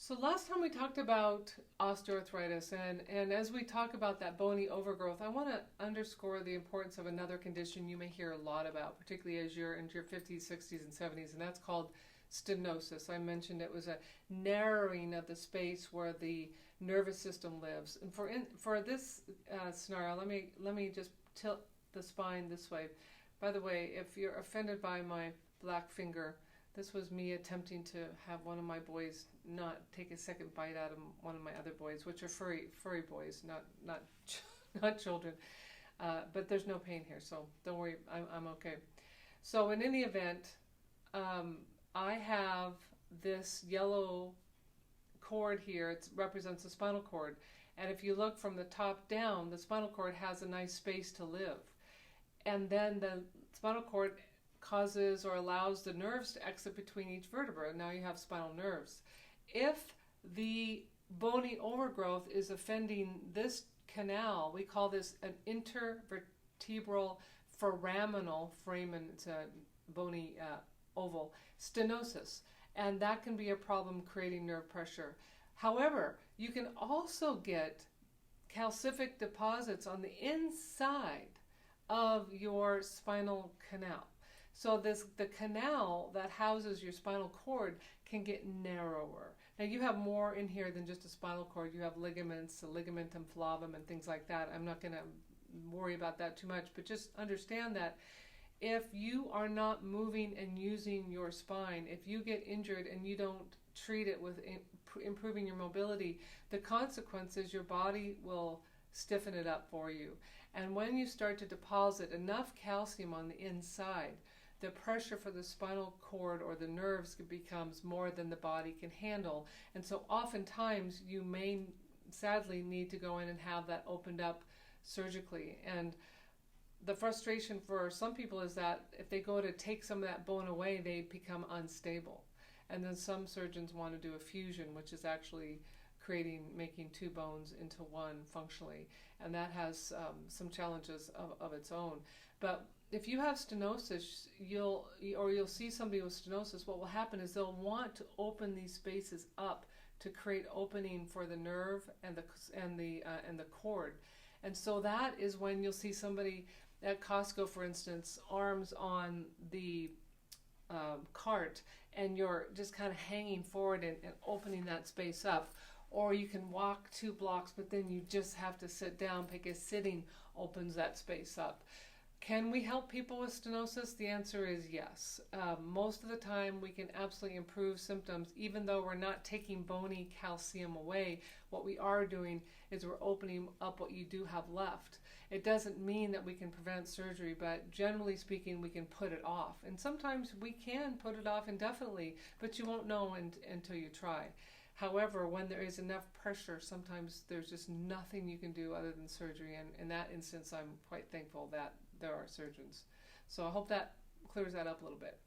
So last time we talked about osteoarthritis, and as we talk about that bony overgrowth, I want to underscore the importance of another condition you may hear a lot about, particularly as you're into your 50s, 60s, and 70s, and that's called stenosis. I mentioned it was a narrowing of the space where the nervous system lives. And for this scenario, let me just tilt the spine this way. By the way, if you're offended by my black finger, this was me attempting to have one of my boys not take a second bite out of one of my other boys, which are furry boys, not not children. But there's no pain here, so don't worry, I'm okay. So in any event, I have this yellow cord here. It represents the spinal cord, and if you look from the top down, the spinal cord has a nice space to live, and then the spinal cord causes or allows the nerves to exit between each vertebra. Now you have spinal nerves. If the bony overgrowth is offending this canal, we call this an intervertebral foramen, it's a bony oval, stenosis, and that can be a problem creating nerve pressure. However, you can also get calcific deposits on the inside of your spinal canal. So the canal that houses your spinal cord can get narrower. Now you have more in here than just a spinal cord. You have ligaments, a ligamentum flavum, and things like that. I'm not going to worry about that too much, but just understand that if you are not moving and using your spine, if you get injured and you don't treat it with improving your mobility, the consequence is your body will stiffen it up for you. And when you start to deposit enough calcium on the inside, the pressure for the spinal cord or the nerves becomes more than the body can handle. And so oftentimes you may sadly need to go in and have that opened up surgically. And the frustration for some people is that if they go to take some of that bone away, they become unstable. And then some surgeons want to do a fusion, which is actually making two bones into one functionally, and that has some challenges of its own. But if you have stenosis, you'll see somebody with stenosis, what will happen is they'll want to open these spaces up to create opening for the nerve and the cord. And so that is when you'll see somebody at Costco, for instance, arms on the cart, and you're just kind of hanging forward and opening that space up. Or you can walk 2 blocks, but then you just have to sit down because sitting opens that space up. Can we help people with stenosis? The answer is yes. Most of the time we can absolutely improve symptoms even though we're not taking bony calcium away. What we are doing is we're opening up what you do have left. It doesn't mean that we can prevent surgery, but generally speaking we can put it off. And sometimes we can put it off indefinitely, but you won't know until you try. However, when there is enough pressure, sometimes there's just nothing you can do other than surgery. And in that instance, I'm quite thankful that there are surgeons. So I hope that clears that up a little bit.